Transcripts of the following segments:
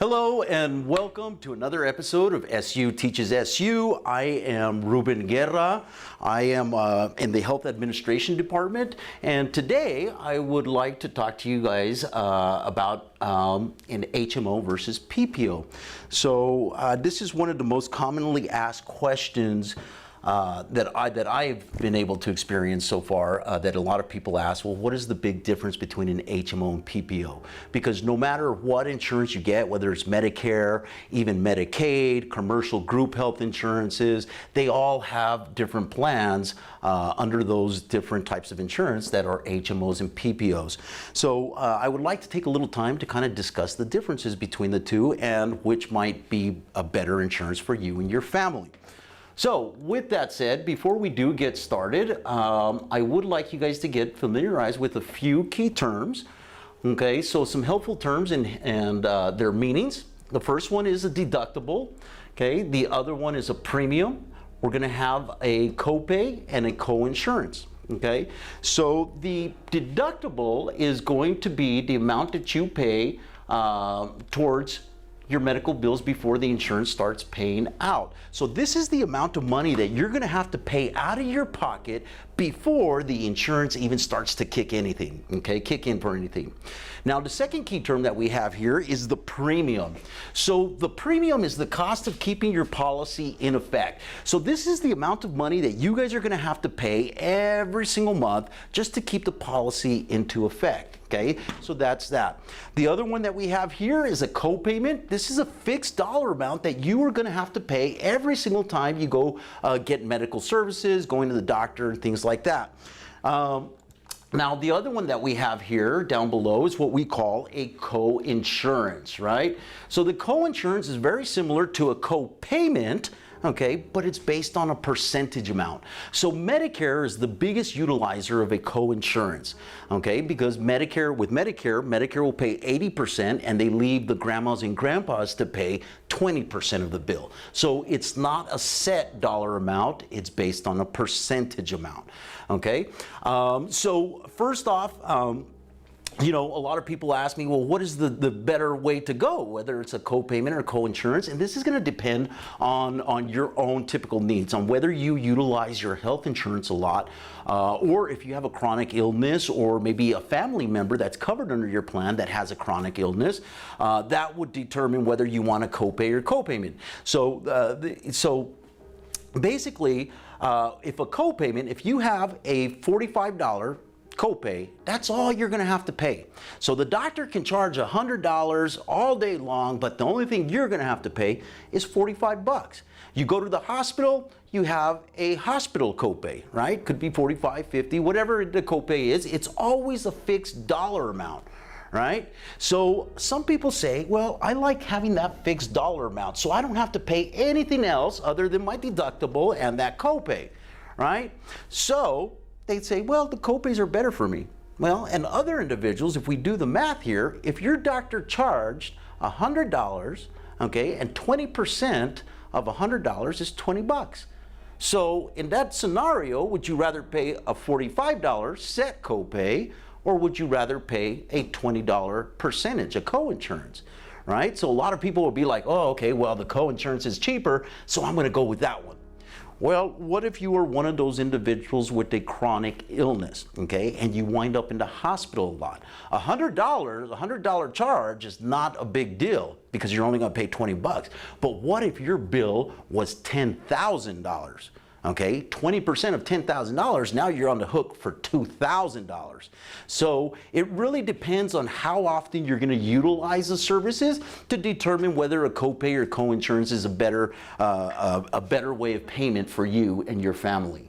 Hello and welcome to another episode of SU Teaches SU. I am Ruben Guerra. I am in the Health Administration Department, and today I would like to talk to you guys about an HMO versus PPO. So this is one of the most commonly asked questions that I've been able to experience so far, that a lot of people ask, well, what is the big difference between an HMO and PPO? Because no matter what insurance you get, whether it's Medicare, even Medicaid, commercial group health insurances, they all have different plans under those different types of insurance that are HMOs and PPOs. So I would like to take a little time to kind of discuss the differences between the two and which might be a better insurance for you and your family. So with that said, before we do get started, I would like you guys to get familiarized with a few key terms. Okay, so some helpful terms and their meanings. The first one is a deductible. Okay, the other one is a premium. We're going to have a copay and a co-insurance. Okay, so the deductible is going to be the amount that you pay towards your medical bills before the insurance starts paying out. So this is the amount of money that you're going to have to pay out of your pocket before the insurance even starts to kick in for anything. Now, the second key term that we have here is the premium. So the premium is the cost of keeping your policy in effect. So this is the amount of money that you guys are going to have to pay every single month just to keep the policy into effect. Okay, so that's that. The other one that we have here is a copayment. This is a fixed dollar amount that you are going to have to pay every single time you go get medical services, going to the doctor, and things like that. Now, the other one that we have here down below is what we call a co-insurance, right? So the co-insurance is very similar to a co-payment, okay, but it's based on a percentage amount. So Medicare is the biggest utilizer of a co-insurance, okay, because Medicare will pay 80% and they leave the grandmas and grandpas to pay 20% of the bill. So it's not a set dollar amount, it's based on a percentage amount, okay? So first off, you know, a lot of people ask me, well, what is the better way to go, whether it's a co-payment or co-insurance? And this is going to depend on your own typical needs, on whether you utilize your health insurance a lot, or if you have a chronic illness, or maybe a family member that's covered under your plan that has a chronic illness. That would determine whether you want a co-pay or co-payment. So basically, if a co-payment, if you have a $45 copay, that's all you're going to have to pay. So the doctor can charge $100 all day long, but the only thing you're going to have to pay is 45 bucks. You go to the hospital, you have a hospital copay, right? Could be 45, 50, whatever the copay is. It's always a fixed dollar amount, right? So some people say, well, I like having that fixed dollar amount, so I don't have to pay anything else other than my deductible and that copay, right? So they'd say, well, the copays are better for me. Well, and other individuals, if we do the math here, if your doctor charged $100, okay, and 20% of $100 is 20 bucks. So in that scenario, would you rather pay a $45 set copay, or would you rather pay a $20 percentage, a co-insurance, right? So a lot of people will be like, oh, okay, well, the co-insurance is cheaper, so I'm going to go with that one. Well, what if you are one of those individuals with a chronic illness, okay, and you wind up in the hospital a lot? $100 charge is not a big deal because you're only going to pay 20 bucks. But what if your bill was $10,000? Okay, 20% of $10,000, now you're on the hook for $2,000. So it really depends on how often you're going to utilize the services to determine whether a copay or co-insurance is a better way of payment for you and your family.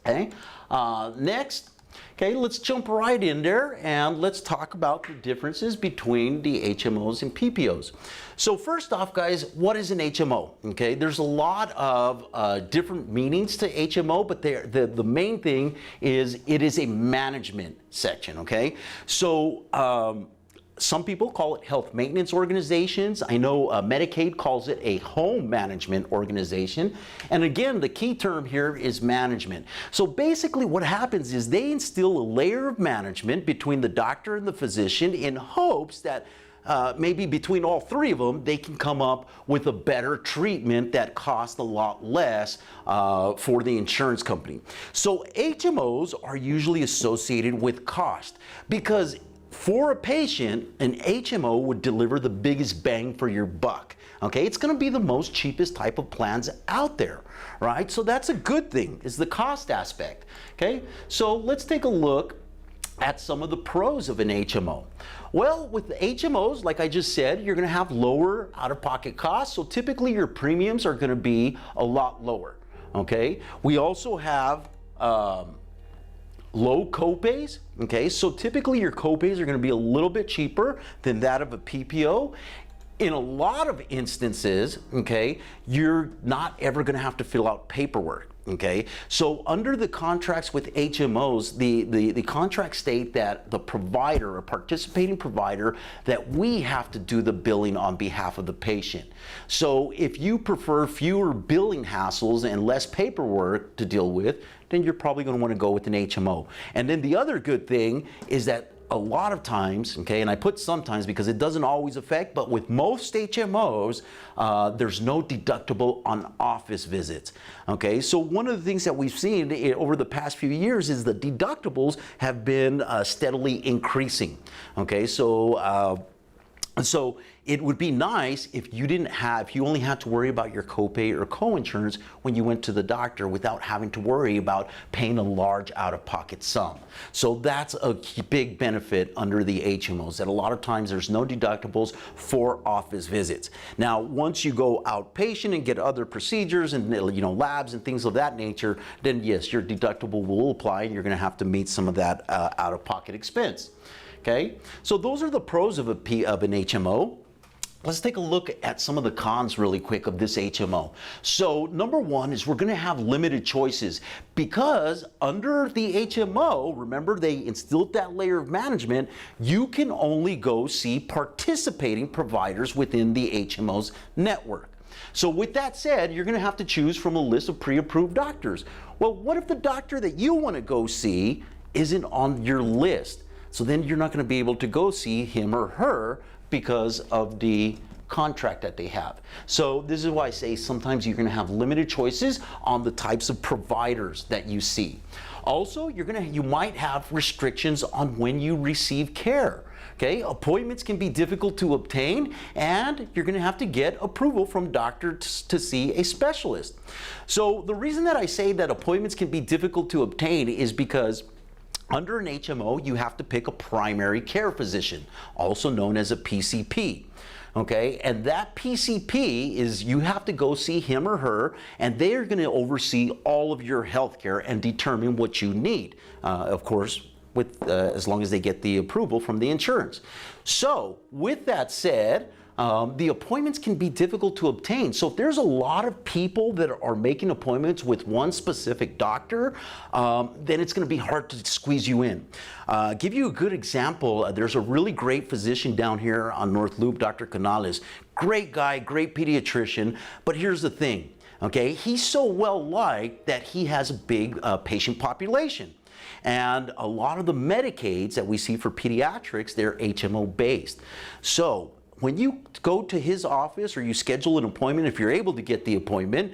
Okay, next. Okay, let's jump right in there and let's talk about the differences between the HMOs and PPOs. So first off, guys, what is an HMO? Okay, there's a lot of different meanings to HMO, but the main thing is it is a management section, okay? So some people call it health maintenance organizations. I know Medicaid calls it a home management organization. And again, the key term here is management. So basically what happens is they instill a layer of management between the doctor and the physician in hopes that maybe between all three of them, they can come up with a better treatment that costs a lot less for the insurance company. So HMOs are usually associated with cost because for a patient, an HMO would deliver the biggest bang for your buck. Okay, it's going to be the most cheapest type of plans out there, right? So that's a good thing, is the cost aspect. Okay, so let's take a look at some of the pros of an HMO. Well, with the HMOs, like I just said, you're going to have lower out-of-pocket costs, so typically your premiums are going to be a lot lower. Okay, we also have low copays. Okay, so typically your copays are going to be a little bit cheaper than that of a PPO. In a lot of instances, okay, you're not ever going to have to fill out paperwork. Okay, so under the contracts with HMOs, the contracts state that the provider, a participating provider, that we have to do the billing on behalf of the patient. So if you prefer fewer billing hassles and less paperwork to deal with, then you're probably going to want to go with an HMO. And then the other good thing is that a lot of times, okay, and I put sometimes because it doesn't always affect, but with most HMOs, there's no deductible on office visits. Okay, so one of the things that we've seen over the past few years is the deductibles have been steadily increasing. Okay, so it would be nice if you only had to worry about your copay or co-insurance when you went to the doctor without having to worry about paying a large out-of-pocket sum. So that's a big benefit under the HMOs, that a lot of times there's no deductibles for office visits. Now, once you go outpatient and get other procedures and labs and things of that nature, then yes, your deductible will apply and you're going to have to meet some of that out-of-pocket expense. Okay, so those are the pros of an HMO. Let's take a look at some of the cons really quick of this HMO. So number one is we're going to have limited choices because under the HMO, remember they instilled that layer of management, you can only go see participating providers within the HMO's network. So with that said, you're going to have to choose from a list of pre-approved doctors. Well, what if the doctor that you want to go see isn't on your list? So then you're not going to be able to go see him or her because of the contract that they have. So this is why I say sometimes you're going to have limited choices on the types of providers that you see. Also, you might have restrictions on when you receive care. Okay, appointments can be difficult to obtain, and you're going to have to get approval from doctors to see a specialist. So the reason that I say that appointments can be difficult to obtain is because under an HMO, you have to pick a primary care physician, also known as a PCP. Okay, and that PCP is, you have to go see him or her, and they are going to oversee all of your health care and determine what you need, of course, as long as they get the approval from the insurance. So with that said, the appointments can be difficult to obtain. So if there's a lot of people that are making appointments with one specific doctor, then it's going to be hard to squeeze you in. Give you a good example, there's a really great physician down here on North Loop, Dr. Canales. Great guy, great pediatrician, but here's the thing, okay? He's so well liked that he has a big patient population. And a lot of the Medicaids that we see for pediatrics, they're HMO based. So when you go to his office or you schedule an appointment, if you're able to get the appointment,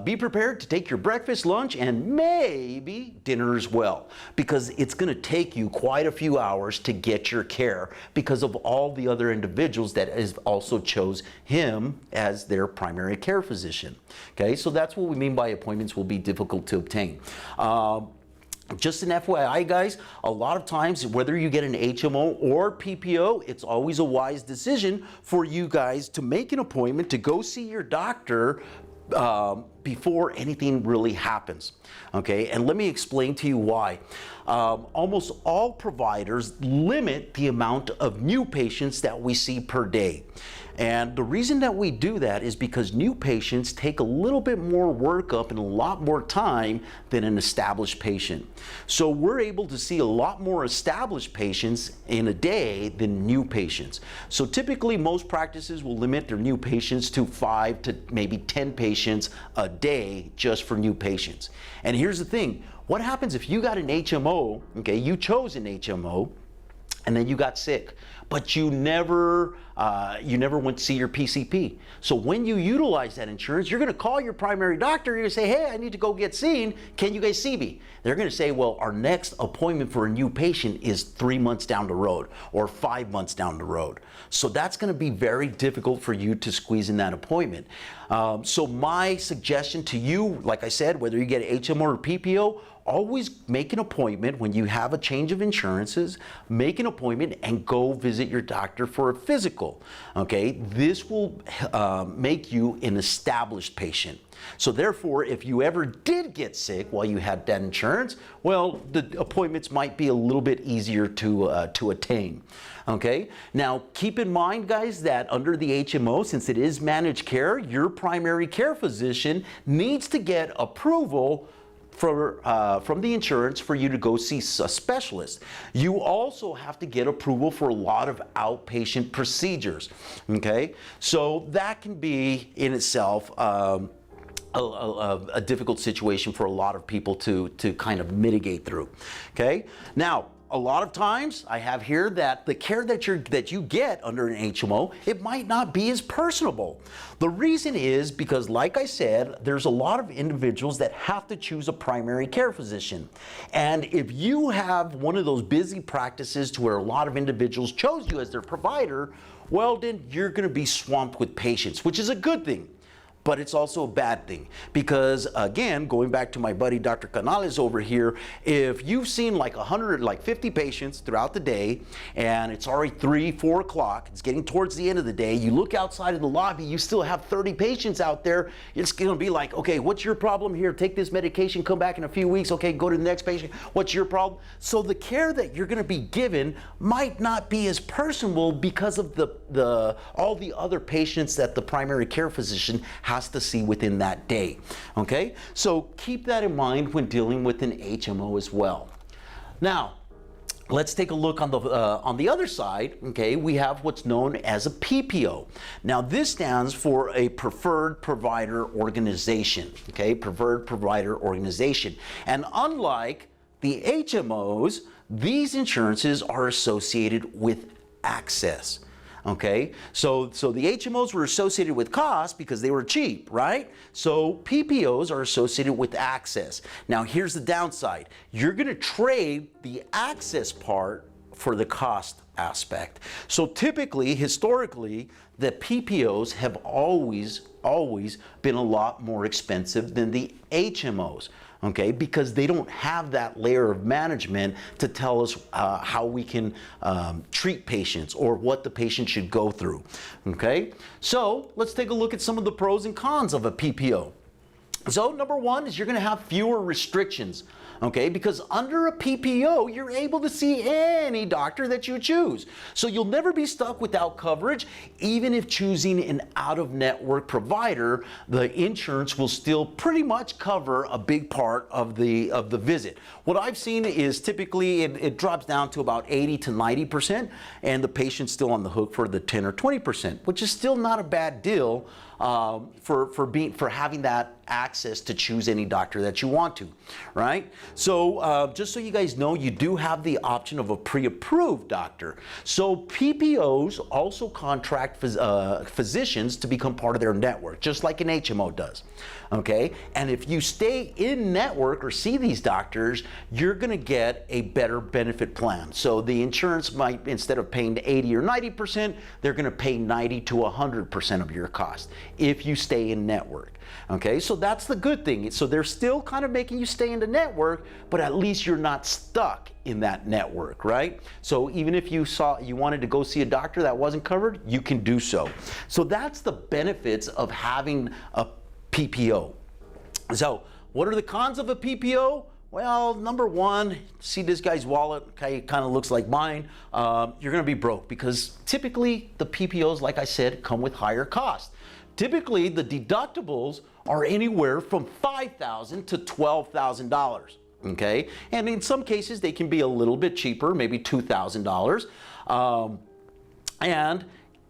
be prepared to take your breakfast, lunch, and maybe dinner as well, because it's going to take you quite a few hours to get your care because of all the other individuals that has also chose him as their primary care physician. Okay, so that's what we mean by appointments will be difficult to obtain. Just an FYI, guys, a lot of times, whether you get an HMO or PPO, it's always a wise decision for you guys to make an appointment to go see your doctor before anything really happens. Okay, and let me explain to you why. Almost all providers limit the amount of new patients that we see per day. And the reason that we do that is because new patients take a little bit more workup and a lot more time than an established patient. So we're able to see a lot more established patients in a day than new patients. So typically most practices will limit their new patients to 5 to maybe 10 patients a day just for new patients. And here's the thing, what happens if you got an HMO, okay, you chose an HMO, and then you got sick, but you never went to see your PCP. So when you utilize that insurance, you're going to call your primary doctor. You're going to say, hey, I need to go get seen. Can you guys see me? They're going to say, well, our next appointment for a new patient is 3 months down the road or 5 months down the road. So that's going to be very difficult for you to squeeze in that appointment. So my suggestion to you, like I said, whether you get HMO or PPO, always make an appointment when you have a change of insurances, make an appointment and go visit your doctor for a physical, okay? This will make you an established patient. So therefore, if you ever did get sick while you had that insurance, well, the appointments might be a little bit easier to attain. Okay, now keep in mind, guys, that under the HMO, since it is managed care, your primary care physician needs to get approval from the insurance for you to go see a specialist. You also have to get approval for a lot of outpatient procedures. Okay, so that can be in itself a difficult situation for a lot of people to kind of mitigate through. Okay, now a lot of times I have here that the care that you get under an HMO, it might not be as personable. The reason is because, like I said, there's a lot of individuals that have to choose a primary care physician. And if you have one of those busy practices to where a lot of individuals chose you as their provider, well, then you're going to be swamped with patients, which is a good thing. But it's also a bad thing because, again, going back to my buddy Dr. Canales over here, if you've seen like 50 patients throughout the day and it's already 3, 4 o'clock, it's getting towards the end of the day, you look outside of the lobby, you still have 30 patients out there, it's going to be like, okay, what's your problem here? Take this medication, come back in a few weeks, okay, go to the next patient, what's your problem? So the care that you're going to be given might not be as personal because of all the other patients that the primary care physician has to see within that day. Okay, so keep that in mind when dealing with an HMO as well. Now, let's take a look on the other side. Okay, we have what's known as a PPO. Now, this stands for a preferred provider organization. Okay, preferred provider organization. And unlike the HMOs, these insurances are associated with access. Okay, so the HMOs were associated with cost because they were cheap, right? So PPOs are associated with access. Now here's the downside. You're going to trade the access part for the cost aspect. So typically, historically, the PPOs have always been a lot more expensive than the HMOs. Okay, because they don't have that layer of management to tell us how we can treat patients or what the patient should go through. Okay, so let's take a look at some of the pros and cons of a PPO. So number one is you're going to have fewer restrictions. Okay, because under a PPO, you're able to see any doctor that you choose. So you'll never be stuck without coverage. Even if choosing an out-of-network provider, the insurance will still pretty much cover a big part of the visit. What I've seen is typically it drops down to about 80 to 90%, and the patient's still on the hook for the 10 or 20%, which is still not a bad deal for having that access to choose any doctor that you want to, right? So just so you guys know, you do have the option of a pre-approved doctor. So PPOs also contract physicians to become part of their network, just like an HMO does, okay? And if you stay in network or see these doctors, you're gonna get a better benefit plan. So the insurance might, instead of paying 80 or 90%, they're gonna pay 90 to 100% of your cost if you stay in network. Okay, so that's the good thing. So they're still kind of making you stay in the network, but at least you're not stuck in that network, right? So even if you wanted to go see a doctor that wasn't covered, you can do so. So that's the benefits of having a PPO. So what are the cons of a PPO? Well, number one, see this guy's wallet, okay, kind of looks like mine. You're gonna be broke because typically the PPOs, like I said, come with higher costs. Typically, the deductibles are anywhere from $5,000 to $12,000, okay? And in some cases, they can be a little bit cheaper, maybe $2,000. And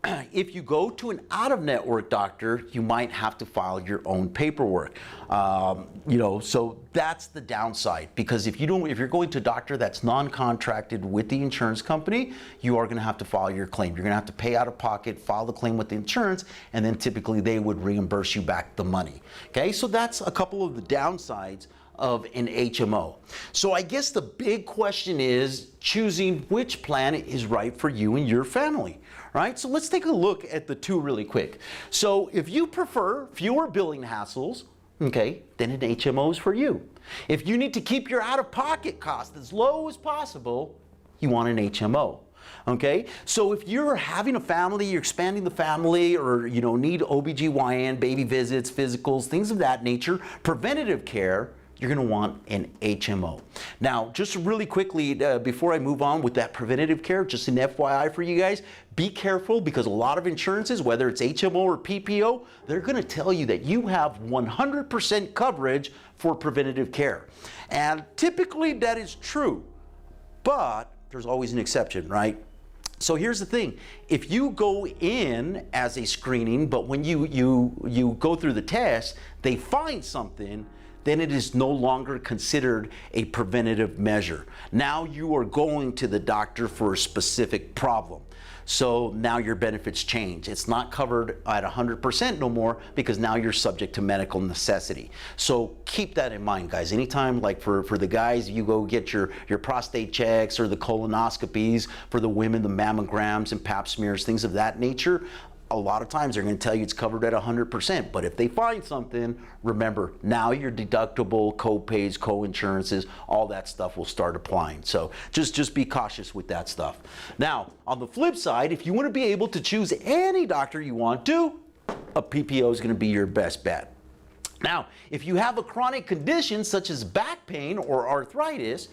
if you go to an out-of-network doctor, you might have to file your own paperwork. So that's the downside, because if you're going to a doctor that's non-contracted with the insurance company, you are going to have to file your claim. You're going to have to pay out of pocket, file the claim with the insurance, and then typically they would reimburse you back the money. Okay, so that's a couple of the downsides of an HMO. So I guess the big question is choosing which plan is right for you and your family, right? So let's take a look at the two really quick. So if you prefer fewer billing hassles, okay, then an HMO is for you. If you need to keep your out-of-pocket costs as low as possible, you want an HMO. Okay, so if you're having a family, you're expanding the family, or need OBGYN, baby visits, physicals, things of that nature, preventative care, you're going to want an HMO. Now, just really quickly, before I move on with that preventative care, just an FYI for you guys, be careful, because a lot of insurances, whether it's HMO or PPO, they're going to tell you that you have 100% coverage for preventative care. And typically that is true, but there's always an exception, right? So here's the thing, if you go in as a screening, but when you go through the test, they find something, then it is no longer considered a preventative measure. Now you are going to the doctor for a specific problem. So now your benefits change. It's not covered at 100% no more, because now you're subject to medical necessity. So keep that in mind, guys. Anytime, like for the guys, you go get your prostate checks or the colonoscopies, for the women, the mammograms and pap smears, things of that nature, a lot of times they're going to tell you it's covered at 100%, but if they find something, remember, now your deductible, co-pays, co-insurances, all that stuff will start applying. So just be cautious with that stuff. Now, on the flip side, if you want to be able to choose any doctor you want to, a PPO is going to be your best bet. Now, if you have a chronic condition such as back pain or arthritis,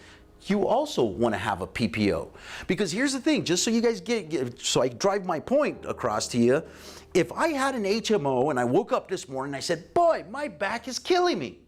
you also want to have a PPO. Because here's the thing, just so you guys so I drive my point across to you, if I had an HMO and I woke up this morning and I said, boy, my back is killing me,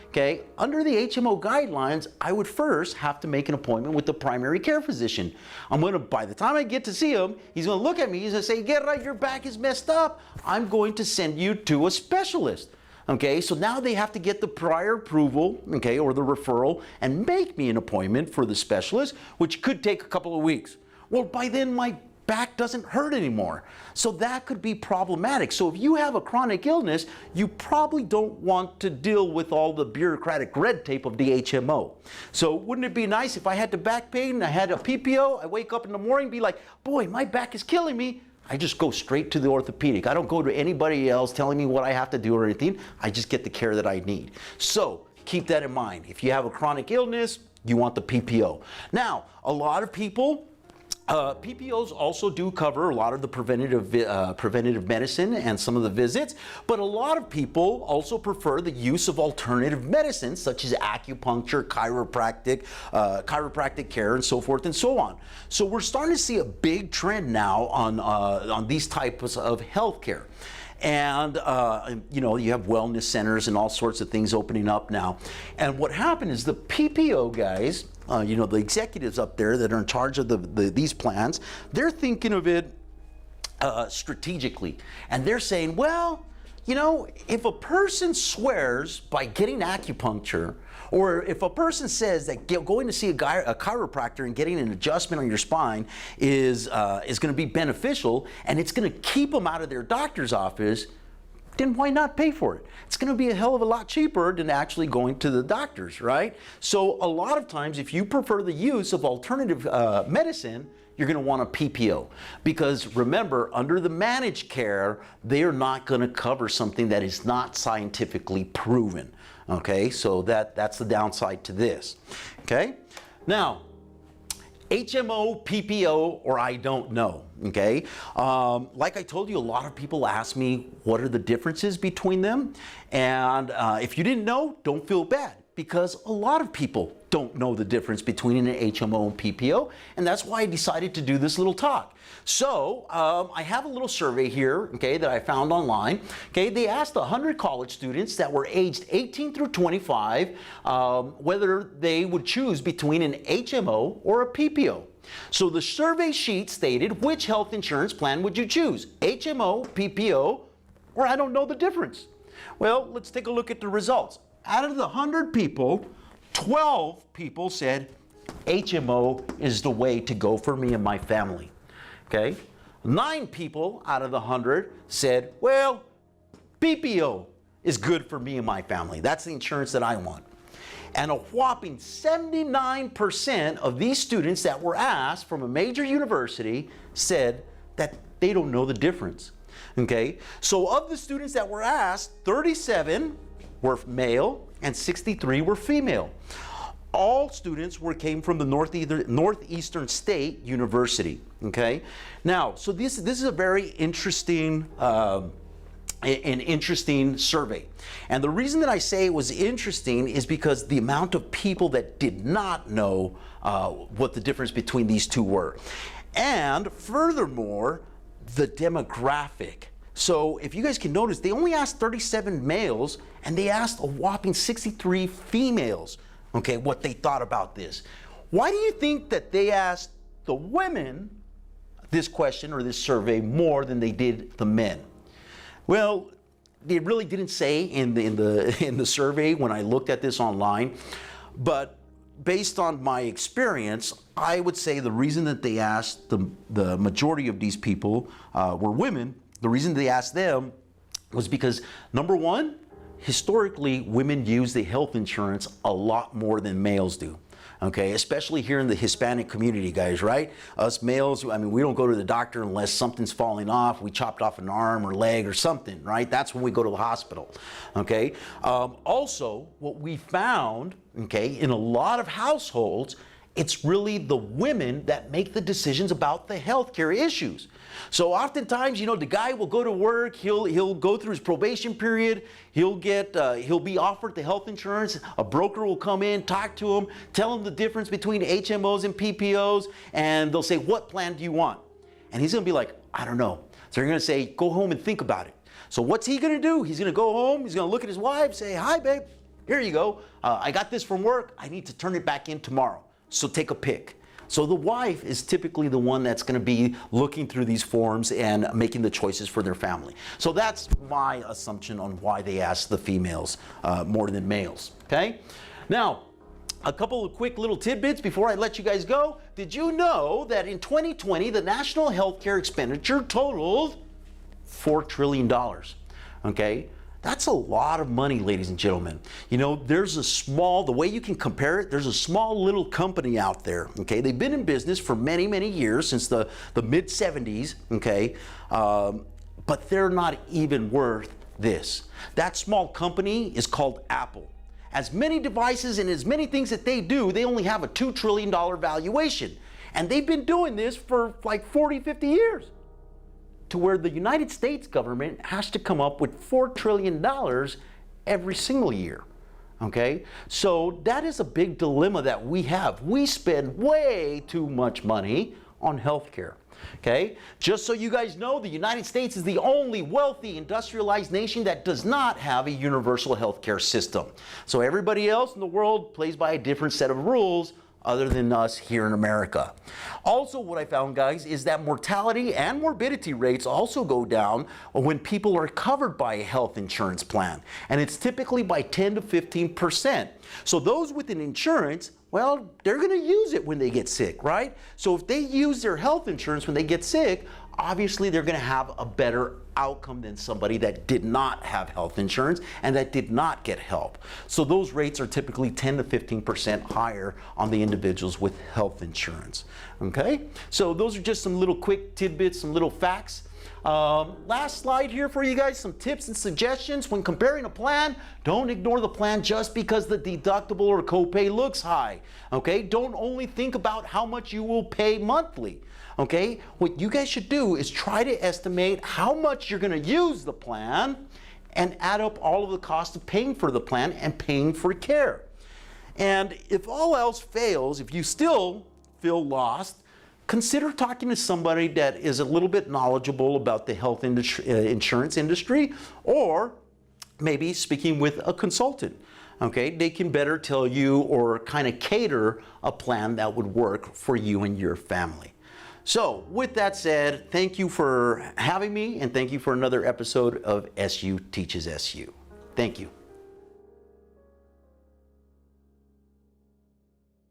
okay, under the HMO guidelines, I would first have to make an appointment with the primary care physician. By the time I get to see him, he's going to look at me, he's going to say, Guerra, your back is messed up. I'm going to send you to a specialist. Okay, so now they have to get the prior approval, okay, or the referral, and make me an appointment for the specialist, which could take a couple of weeks. Well, by then my back doesn't hurt anymore. So that could be problematic. So if you have a chronic illness, you probably don't want to deal with all the bureaucratic red tape of the HMO. So wouldn't it be nice if I had the back pain and I had a PPO, I wake up in the morning and be like, boy, my back is killing me. I just go straight to the orthopedic. I don't go to anybody else telling me what I have to do or anything. I just get the care that I need. So keep that in mind. If you have a chronic illness, you want the PPO. Now, a lot of people, PPOs also do cover a lot of the preventative medicine and some of the visits, but a lot of people also prefer the use of alternative medicines such as acupuncture, chiropractic care, and so forth and so on. So we're starting to see a big trend now on these types of healthcare. And you have wellness centers and all sorts of things opening up now. And what happened is the PPO guys, the executives up there that are in charge of these plans, they're thinking of it strategically. And they're saying, well, if a person swears by getting acupuncture, or if a person says that going to see a chiropractor and getting an adjustment on your spine is going to be beneficial and it's going to keep them out of their doctor's office, then why not pay for it? It's going to be a hell of a lot cheaper than actually going to the doctors, right? So a lot of times, if you prefer the use of alternative medicine, you're going to want a PPO. Because remember, under the managed care, they are not going to cover something that is not scientifically proven. Okay, so that's the downside to this. Okay, now, HMO, PPO, or I don't know, okay? Like I told you, a lot of people ask me what are the differences between them, and if you didn't know, don't feel bad, because a lot of people don't know the difference between an HMO and PPO, and that's why I decided to do this little talk. So I have a little survey here, okay, that I found online. Okay, they asked 100 college students that were aged 18 through 25 whether they would choose between an HMO or a PPO. So the survey sheet stated, which health insurance plan would you choose? HMO, PPO, or I don't know the difference. Well, let's take a look at the results. Out of the 100 people, 12 people said HMO is the way to go for me and my family. Okay? 9 people out of the 100 said, well, PPO is good for me and my family. That's the insurance that I want. And a whopping 79% of these students that were asked from a major university said that they don't know the difference. Okay? So of the students that were asked, 37 were male and 63 were female. All students came from the Northeastern State University. Okay? Now, so this is a very interesting an interesting survey. And the reason that I say it was interesting is because the amount of people that did not know what the difference between these two were. And furthermore, the demographic. So if you guys can notice, they only asked 37 males and they asked a whopping 63 females, okay, what they thought about this. Why do you think that they asked the women this question or this survey more than they did the men? Well, they really didn't say in the survey when I looked at this online, but based on my experience, I would say the reason that they asked the majority of these people were women. The reason they asked them was because, number one, historically, women use the health insurance a lot more than males do. Okay, especially here in the Hispanic community, guys, right? Us males, I mean, we don't go to the doctor unless something's falling off, we chopped off an arm or leg or something, right? That's when we go to the hospital, okay? Also, what we found, okay, in a lot of households, it's really the women that make the decisions about the healthcare issues. So oftentimes, you know, the guy will go to work, he'll go through his probation period, he'll be offered the health insurance, a broker will come in, talk to him, tell him the difference between HMOs and PPOs, and they'll say, what plan do you want? And he's gonna be like, I don't know. So they're gonna say, go home and think about it. So what's he gonna do? He's gonna go home, he's gonna look at his wife, say, hi babe, here you go. I got this from work, I need to turn it back in tomorrow. So take a pick. So the wife is typically the one that's going to be looking through these forms and making the choices for their family. So that's my assumption on why they asked the females more than males. Okay? Now, a couple of quick little tidbits before I let you guys go. Did you know that in 2020 the national healthcare expenditure totaled $4 trillion? Okay? That's a lot of money, ladies and gentlemen. You know, there's a small, the way you can compare it, there's a small little company out there, okay? They've been in business for many, many years, since the mid-70s, okay? But they're not even worth this. That small company is called Apple. As many devices and as many things that they do, they only have a $2 trillion valuation. And they've been doing this for like 40, 50 years. To where the United States government has to come up with $4 trillion every single year, okay? So that is a big dilemma that we have. We spend way too much money on healthcare, okay? Just so you guys know, the United States is the only wealthy, industrialized nation that does not have a universal healthcare system. So everybody else in the world plays by a different set of rules other than us here in America. Also, what I found, guys, is that mortality and morbidity rates also go down when people are covered by a health insurance plan. And it's typically by 10 to 15%. So those with an insurance, well, they're gonna use it when they get sick, right? So if they use their health insurance when they get sick, obviously they're gonna have a better outcome than somebody that did not have health insurance and that did not get help. So those rates are typically 10 to 15% higher on the individuals with health insurance. Okay, so those are just some little quick tidbits, some little facts. Last slide here for you guys, some tips and suggestions. When comparing a plan, don't ignore the plan just because the deductible or copay looks high. Okay, don't only think about how much you will pay monthly. Okay, what you guys should do is try to estimate how much you're going to use the plan and add up all of the cost of paying for the plan and paying for care. And if all else fails, if you still feel lost, consider talking to somebody that is a little bit knowledgeable about the health insurance industry, or maybe speaking with a consultant. okay, they can better tell you or kind of cater a plan that would work for you and your family. So with that said, thank you for having me, and thank you for another episode of SU Teaches SU. Thank you.